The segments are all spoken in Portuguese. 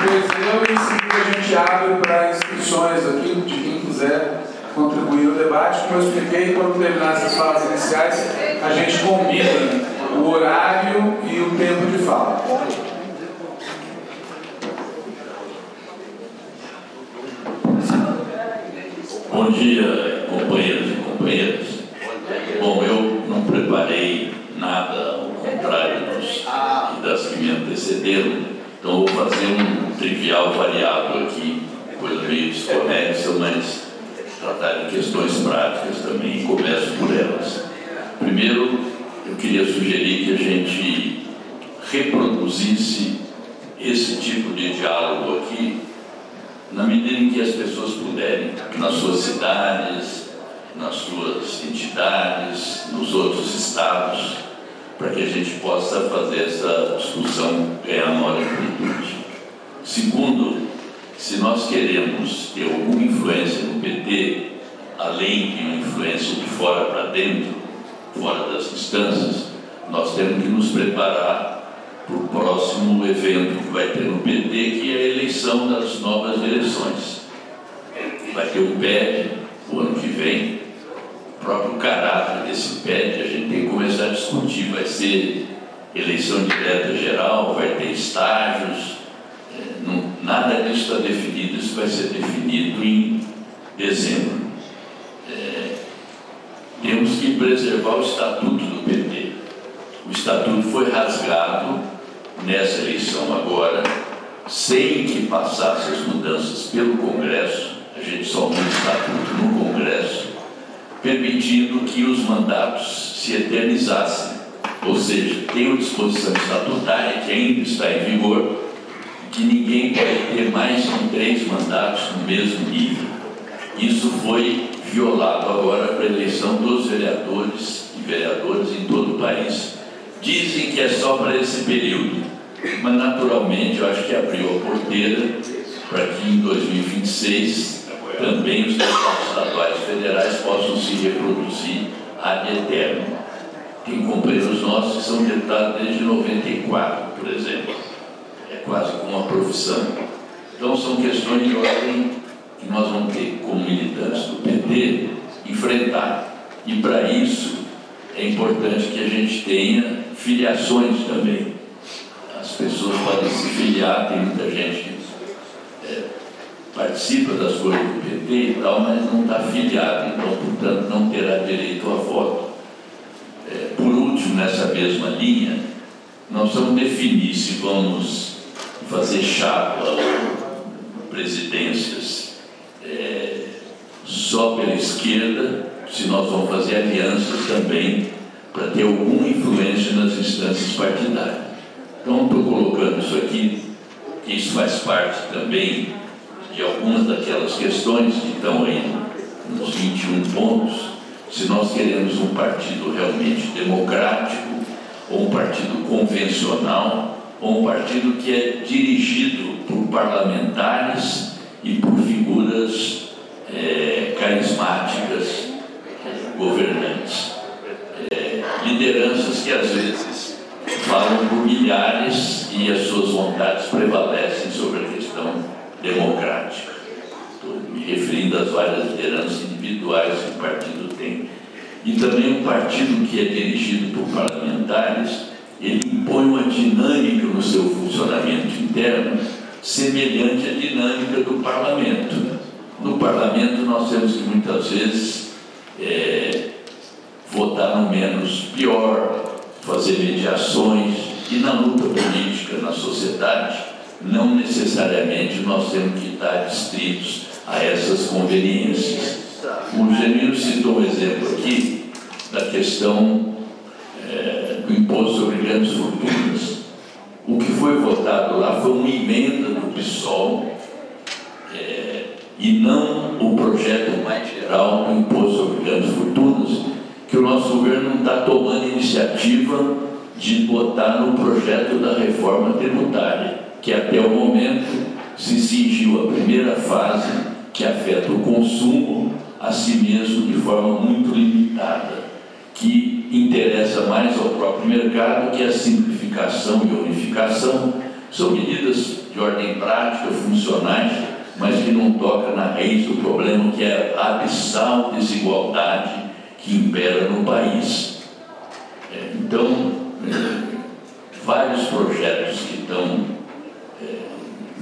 Depois eu e em seguida a gente abre para inscrições aqui de quem quiser contribuir no debate. Como eu expliquei, quando terminar essas falas iniciais, a gente combina o horário e o tempo de fala. Bom dia, companheiros e companheiras. Bom, eu não preparei nada ao contrário das que me antecederam, então vou fazer um trivial variado aqui, coisa meio desconexa, mas tratar de questões práticas também, e começo por elas. Primeiro, eu queria sugerir que a gente reproduzisse esse tipo de diálogo aqui na medida em que as pessoas puderem, nas suas cidades, nas suas entidades, nos outros estados, para que a gente possa fazer essa discussão ganhar maior amplitude. Segundo, se nós queremos ter alguma influência no PT, além de uma influência de fora para dentro, fora das instâncias, nós temos que nos preparar para o próximo evento que vai ter no PT, que é a eleição das novas eleições. Vai ter o PED o ano que vem. O próprio caráter desse PED a gente tem que começar a discutir. Vai ser eleição direta geral, vai ter estágios, nada disso está definido, isso vai ser definido em dezembro. Temos que preservar o estatuto do PT. O estatuto foi rasgado nessa eleição agora, sem que passasse as mudanças pelo Congresso. A gente só muda o estatuto no Congresso, permitindo que os mandatos se eternizassem. Ou seja, tem uma disposição estatutária que ainda está em vigor, que ninguém pode ter mais de 3 mandatos no mesmo nível. Isso foi violado agora para a eleição dos vereadores e vereadoras em todo o país. Dizem que é só para esse período, mas naturalmente eu acho que abriu a porteira para que em 2026 também os deputados estaduais e federais possam se reproduzir ad eternum. Tem companheiros nossos que são deputados desde 94, por exemplo. É quase como uma profissão. Então são questões de ordem que nós vamos ter, como militantes do PT, enfrentar. E para isso é importante que a gente tenha filiações também. As pessoas podem se filiar, tem muita gente que participa das coisas do PT e tal, mas não está filiado, então, portanto, não terá direito a voto. Por último, nessa mesma linha, nós vamos definir se vamos fazer chapa ou presidências só pela esquerda, se nós vamos fazer alianças também para ter alguma influência nas instâncias partidárias. Então, estou colocando isso aqui, que isso faz parte também de algumas daquelas questões que estão aí nos 21 pontos. Se nós queremos um partido realmente democrático, ou um partido convencional, ou um partido que é dirigido por parlamentares e por figuras carismáticas, governantes. Lideranças que às vezes falam por milhares e as suas vontades prevalecem sobre a questão democrática. Estou me referindo às várias lideranças individuais que o partido tem. E também um partido que é dirigido por parlamentares, ele impõe uma dinâmica no seu funcionamento interno semelhante à dinâmica do parlamento. No parlamento nós temos que muitas vezes votar no menos pior, fazer mediações, e na luta política, na sociedade, não necessariamente nós temos que estar adstritos a essas conveniências. O Genuíno citou um exemplo aqui da questão do imposto sobre grandes fortunas. O que foi votado lá foi uma emenda do PSOL e não o projeto mais geral do imposto sobre grandes fortunas, que o nosso governo não está tomando iniciativa de botar no projeto da reforma tributária, que até o momento se cingiu a primeira fase, que afeta o consumo a si mesmo de forma muito limitada, que interessa mais ao próprio mercado, que a simplificação e unificação São medidas de ordem prática, funcionais, mas que não tocam na raiz do problema, que é a abissal desigualdade que impera no país. Então, vários projetos que estão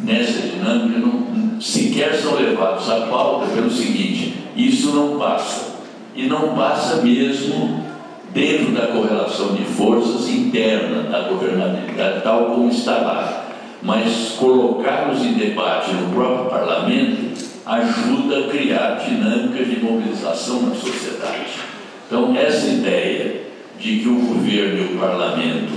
nessa dinâmica não sequer são levados à pauta pelo seguinte: isso não passa. E não passa mesmo dentro da correlação de forças interna da governabilidade, tal como está lá. Mas colocá-los em debate no próprio parlamento ajuda a criar dinâmicas de mobilização na sociedade. Então, essa ideia de que o governo e o parlamento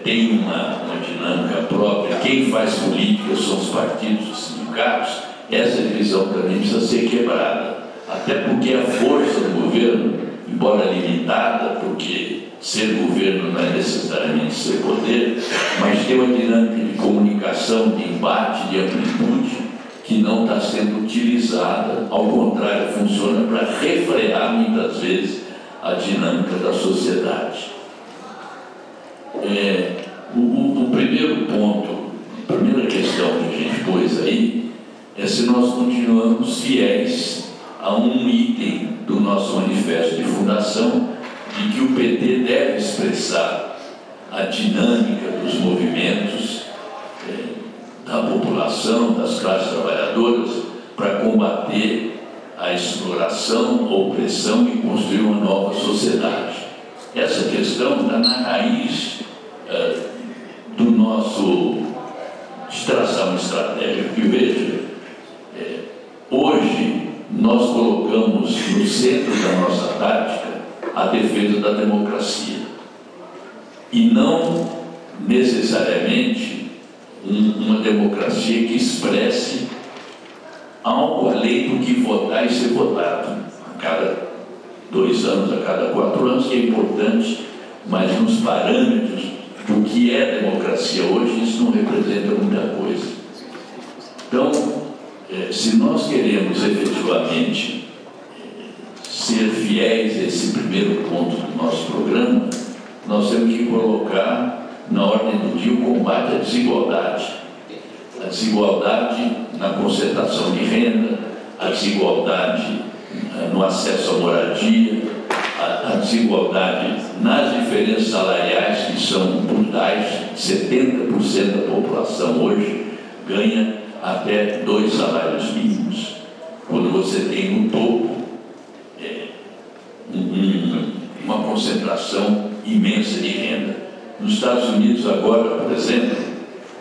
têm uma dinâmica própria, quem faz política são os partidos, os sindicatos, essa divisão também precisa ser quebrada. Até porque a força do governo, embora limitada, porque ser governo não é necessariamente ser poder, mas tem uma dinâmica de comunicação, de embate, de amplitude, que não está sendo utilizada, ao contrário, funciona para refrear muitas vezes a dinâmica da sociedade. O primeiro ponto, a primeira questão que a gente pôs aí, é se nós continuamos fiéis a um item do nosso manifesto de fundação, de que o PT deve expressar a dinâmica dos movimentos da população, das classes trabalhadoras, para combater a exploração, a opressão e construir uma nova sociedade. Essa questão está na raiz do nosso de traçar uma estratégia. Porque veja, hoje nós colocamos no centro da nossa tática a defesa da democracia e não necessariamente uma democracia que expresse algo além do que votar e ser votado a cada 2 anos, a cada 4 anos, que é importante, mas nos parâmetros do que é democracia hoje, isso não representa muita coisa. Então, se nós queremos efetivamente ser fiéis a esse primeiro ponto do nosso programa, nós temos que colocar na ordem do dia o combate à desigualdade. A desigualdade na concentração de renda, a desigualdade no acesso à moradia, a desigualdade nas diferenças salariais, que são brutais. 70% da população hoje ganha até 2 salários mínimos, quando você tem no topo uma concentração imensa de renda. Nos Estados Unidos agora, por exemplo,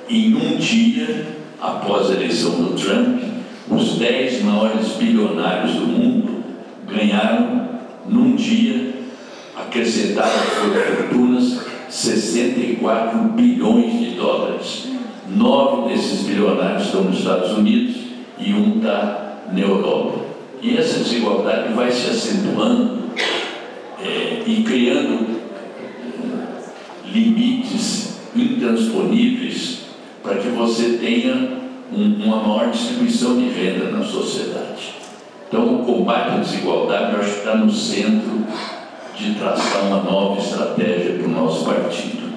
em um dia após a eleição do Trump, os 10 maiores bilionários do mundo ganharam num dia, acrescentaram às suas fortunas 64 bilhões de dólares. 9 desses bilionários estão nos Estados Unidos e um está na Europa. E essa desigualdade vai se acentuando e criando limites intransponíveis para que você tenha uma maior distribuição de renda na sociedade. Então, o combate à desigualdade, eu acho que está no centro de traçar uma nova estratégia para o nosso partido.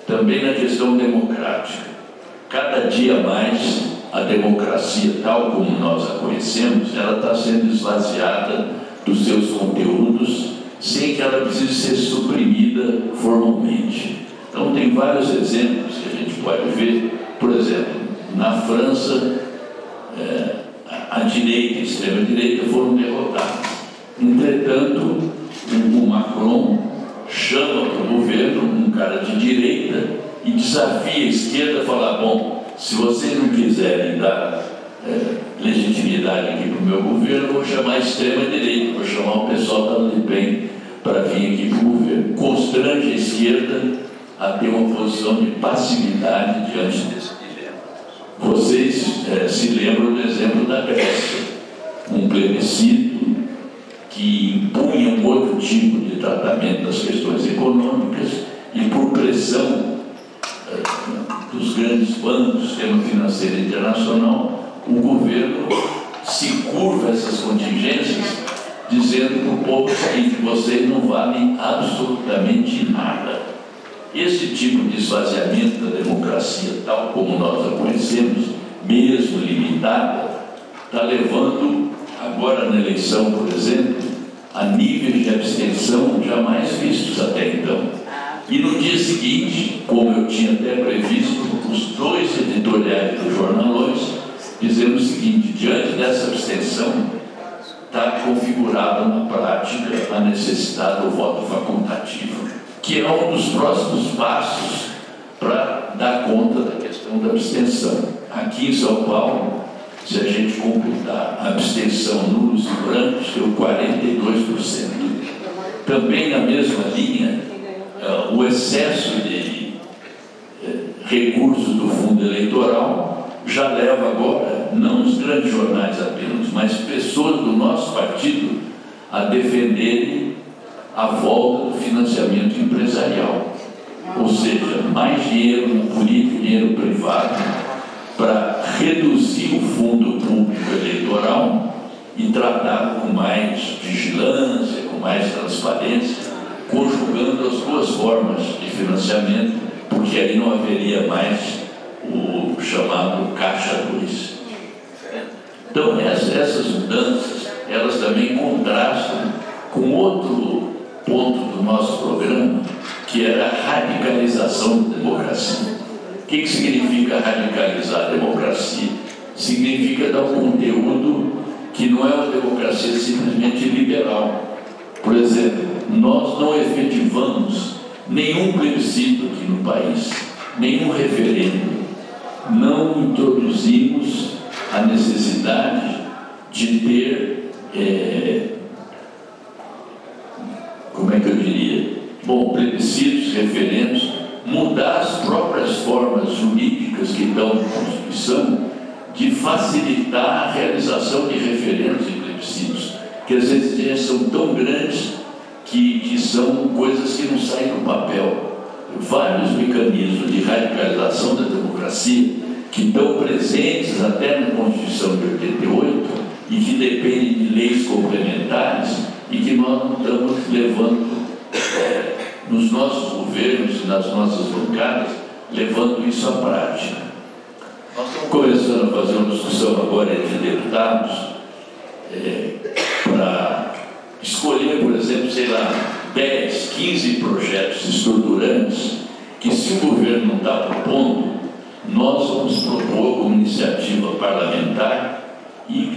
Também na questão democrática. Cada dia mais a democracia, tal como nós a conhecemos, ela está sendo esvaziada dos seus conteúdos, sem que ela precise ser suprimida formalmente. Então, tem vários exemplos que a gente pode ver. Por exemplo, na França, a direita e a extrema-direita foram derrotadas. Entretanto, o Macron chama para o governo um cara de direita e desafia a esquerda a falar: bom, se vocês não quiserem dar legitimidade aqui para o meu governo, eu vou chamar a extrema-direita, vou chamar o pessoal da Le Pen para vir aqui para o governo. Constrange a esquerda a ter uma posição de passividade diante desse dilema. Vocês se lembram do exemplo da Grécia, um plebiscito que impunha um outro tipo de tratamento das questões econômicas e, por pressão dos grandes bancos do sistema financeiro internacional, o governo se curva a essas contingências, dizendo para o povo que vocês não valem absolutamente nada. Esse tipo de esvaziamento da democracia, tal como nós a conhecemos, mesmo limitada, está levando, agora na eleição, por exemplo, a níveis de abstenção jamais vistos até então. E no dia seguinte, como eu tinha até previsto, os 2 editoriais dos jornalões dizendo o seguinte: diante dessa abstenção, está configurada na prática a necessidade do voto facultativo, que é um dos próximos passos para dar conta da questão da abstenção. Aqui em São Paulo, se a gente computar a abstenção nulos e brancos, deu 42%. Também na mesma linha, o excesso de recursos do fundo eleitoral já leva agora, não os grandes jornais apenas, mas pessoas do nosso partido a defenderem a volta do financiamento empresarial. Ou seja, mais dinheiro na política, dinheiro privado, para reduzir o fundo público eleitoral e tratar com mais vigilância, com mais transparência, conjugando as duas formas de financiamento, porque aí não haveria mais o chamado Caixa 2. Então, essas mudanças, elas também contrastam com outro ponto do nosso programa, que era a radicalização da democracia. O que significa radicalizar a democracia? Significa dar um conteúdo que não é uma democracia simplesmente liberal. Por exemplo, nós não efetivamos nenhum plebiscito aqui no país, nenhum referendo. Não introduzimos a necessidade de ter, como é que eu diria? Bom, plebiscitos, referendos, mudar as próprias formas jurídicas que estão na Constituição de facilitar a realização de referendos e plebiscitos, que as exigências são tão grandes que são coisas que não saem do papel. Vários mecanismos de radicalização da democracia que estão presentes até na Constituição de 88 e que dependem de leis complementares e que nós não estamos levando nos nossos governos, nas nossas bancadas, levando isso à prática. Nós estamos começando a fazer uma discussão agora entre deputados para escolher, por exemplo, sei lá, 10, 15 projetos estruturantes que, se o governo não está propondo, nós vamos propor como iniciativa parlamentar e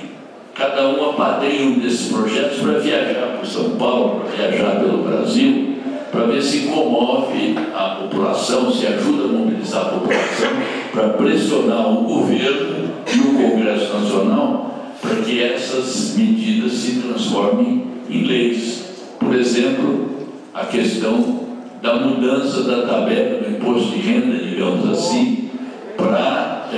cada um apadrinha um desses projetos para viajar para São Paulo, para viajar pelo Brasil, para ver se comove a população, se ajuda a mobilizar a população para pressionar o governo e o Congresso Nacional para que essas medidas se transformem em leis. Por exemplo, a questão da mudança da tabela do imposto de renda, digamos assim, para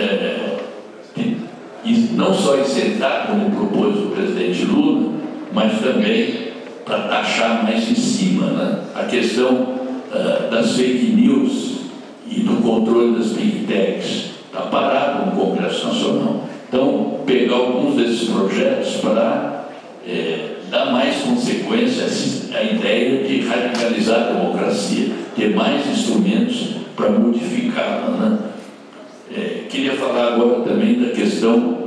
não só isentar, como propôs o presidente Lula, mas também para taxar mais em cima, né? A questão das fake news e do controle das big techs está parado no Congresso Nacional. Então, pegar alguns desses projetos para dar mais consequência à ideia de radicalizar a democracia, ter mais instrumentos para modificá-la, né? Queria falar agora também da questão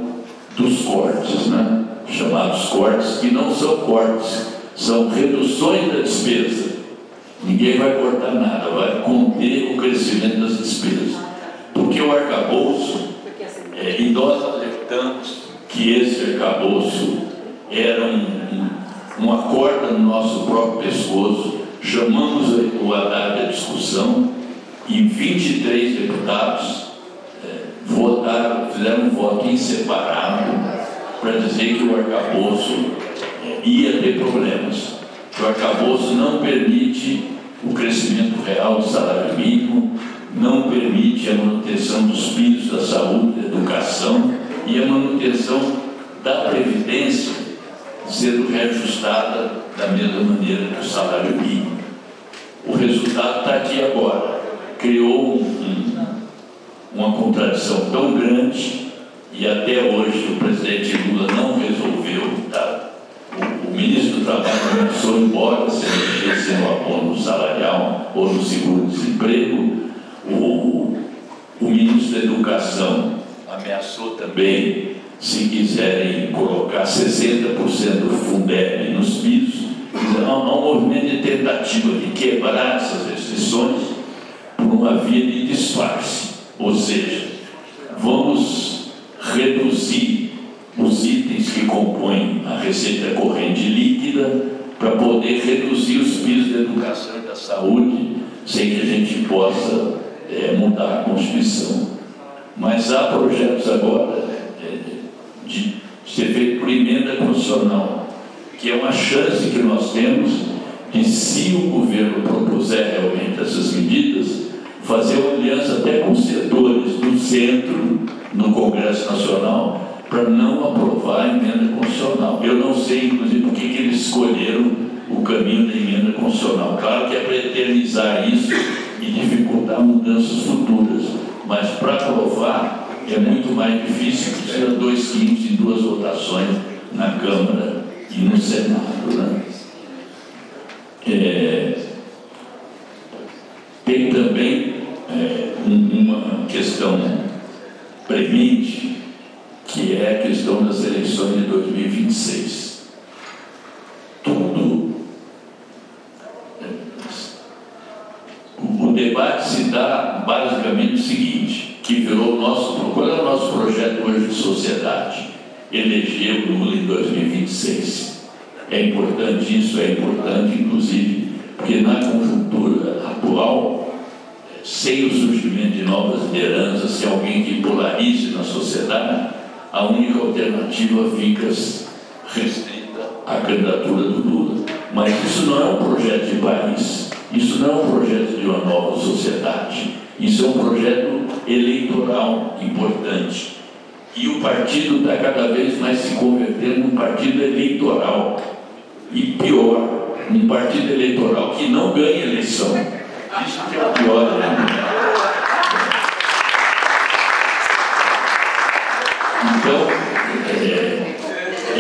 dos cortes, né? Chamados cortes, que não são cortes, são reduções da despesa. Ninguém vai cortar nada, vai conter o crescimento das despesas. Porque o arcabouço, e nós alertamos que esse arcabouço era uma corda no nosso próprio pescoço, chamamos o Haddad à discussão e 23 deputados fizeram um voto em separado para dizer que o arcabouço ia ter problemas. O arcabouço não permite o crescimento real do salário mínimo, não permite a manutenção dos pisos da saúde, da educação e a manutenção da previdência sendo reajustada da mesma maneira que o salário mínimo. O resultado está aqui agora. Criou uma contradição tão grande e até hoje o presidente Lula não resolveu, tá? O ministro do trabalho começou, embora se mexesse no abono salarial ou no seguro-desemprego. O ministro da Educação ameaçou também, se quiserem colocar 60% do Fundeb nos pisos. Há um movimento de tentativa de quebrar essas restrições por uma via de disfarce, ou seja, vamos reduzir os itens que compõem a receita corrente líquida para poder reduzir os pisos da educação e da saúde, sem que a gente possa mudar a Constituição. Mas há projetos agora de ser feito por emenda constitucional, que é uma chance que nós temos de, se o governo propuser realmente essas medidas, fazer uma aliança até com setores do centro no Congresso Nacional para não aprovar a emenda constitucional. Eu não sei, inclusive, por que eles escolheram o caminho da emenda constitucional. Claro que é para eternizar isso e dificultar mudanças futuras, mas para aprovar é muito mais difícil, precisa 2/5 em 2 votações na Câmara e no Senado, né? Tem também uma questão premente, que é a questão das eleições de 2026. O debate se dá basicamente o seguinte, que virou o nosso... Qual é o nosso projeto hoje de sociedade? Eleger o Lula em 2026. É importante isso, é importante, inclusive, porque na conjuntura atual, sem o surgimento de novas lideranças, sem alguém que polarize na sociedade, a única alternativa fica restrita à candidatura do Lula. Mas isso não é um projeto de país, isso não é um projeto de uma nova sociedade, isso é um projeto eleitoral importante. E o partido está cada vez mais se convertendo num partido eleitoral. E pior, um partido eleitoral que não ganha eleição. Isso que é o pior, né? Então,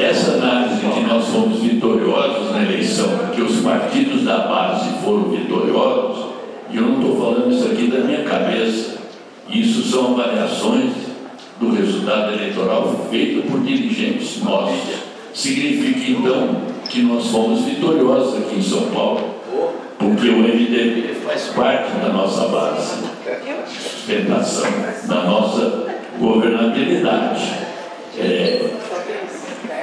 essa análise de que nós fomos vitoriosos na eleição, que os partidos da base foram vitoriosos, e eu não estou falando isso aqui da minha cabeça, isso são avaliações do resultado eleitoral feito por dirigentes nossos. Significa, então, que nós fomos vitoriosos aqui em São Paulo, porque o MDB faz parte da nossa base de sustentação, da nossa governabilidade.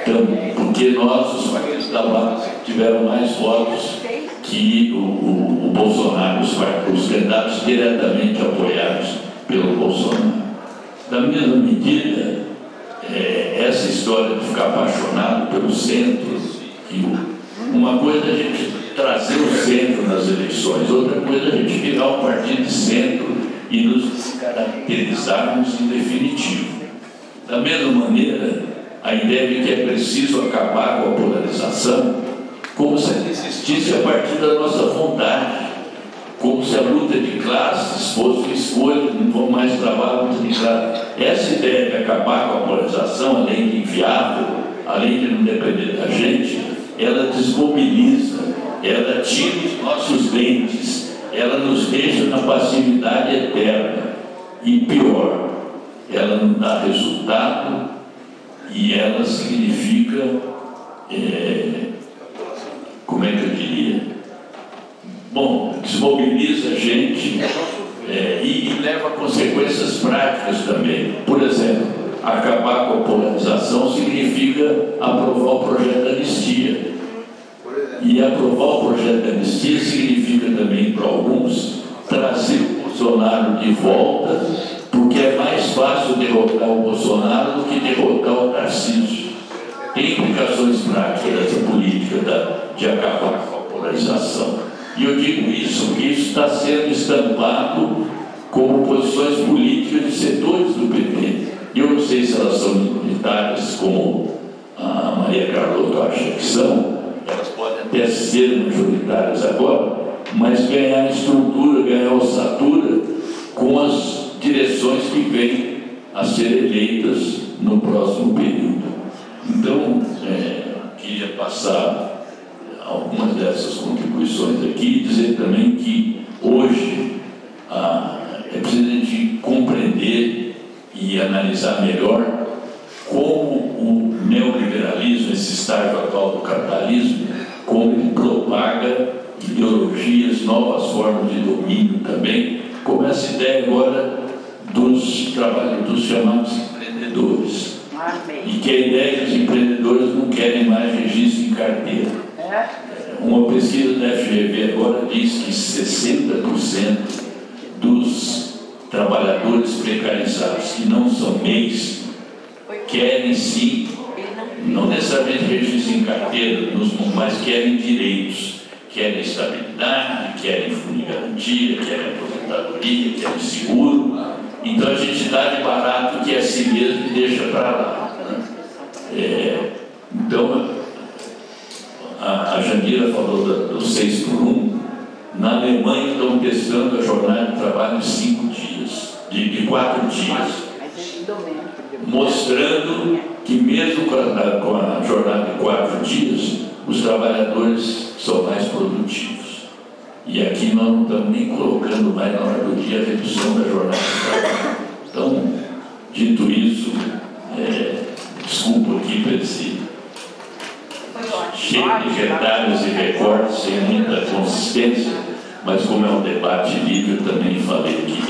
Então, porque nós, os partidos da base, tiveram mais votos que o Bolsonaro, os candidatos diretamente apoiados pelo Bolsonaro. Da mesma medida, essa história de ficar apaixonado pelo centro, uma coisa é a gente trazer o centro nas eleições, outra coisa é a gente virar um partido de centro e nos caracterizarmos em definitivo. Da mesma maneira, a ideia de que é preciso acabar com a polarização, como se ela existisse a partir da nossa vontade, como se a luta de classes fosse escolha, não vão mais trabalhar a luta de classes. Essa ideia de acabar com a polarização, além de inviável, além de não depender da gente, ela desmobiliza, ela tira os nossos dentes, ela nos deixa na passividade eterna. E pior, ela não dá resultado e ela significa, como é que eu diria? Bom, desmobiliza a gente e leva a consequências práticas também. Por exemplo, acabar com a polarização significa aprovar o projeto da anistia. E aprovar o projeto da anistia significa também, para alguns, trazer o Bolsonaro de volta, porque é mais fácil derrotar o Bolsonaro do que derrotar o Tarcísio. Tem implicações práticas dessa política de acabar com a polarização. E eu digo isso porque isso está sendo estampado como posições políticas de setores do PT. Eu não sei se elas são minoritárias, como a Maria Carlotto acha que são, elas podem até ser majoritárias agora, mas ganhar estrutura, ganhar ossatura com as direções que vêm a ser eleitas no próximo período. Então, queria passar algumas dessas contribuições aqui, dizer também que hoje é preciso a gente compreender e analisar melhor como o neoliberalismo, esse estágio atual do capitalismo, como ele propaga ideologias, novas formas de domínio também, como essa ideia agora dos chamados empreendedores. E que a ideia que os empreendedores não querem mais registro em carteira. Uma pesquisa da FGV agora diz que 60% dos trabalhadores precarizados que não são MEIs querem sim, não necessariamente registro em carteira, mas querem direitos, querem estabilidade, querem fundo de garantia, querem aposentadoria, querem seguro. Então a gente dá de barato que é assim mesmo e deixa para lá. Né? Então, a Jandira falou do 6x1. Na Alemanha estão testando a jornada de trabalho de 5 dias, de 4 dias, mostrando que mesmo com a jornada de 4 dias, os trabalhadores são mais produtivos. E aqui nós não estamos nem colocando mais na hora do dia a redução da jornada de trabalho. Então, dito isso, desculpa aqui para esse cheio de detalhes e recortes sem muita consistência, mas como é um debate livre, eu também falei aqui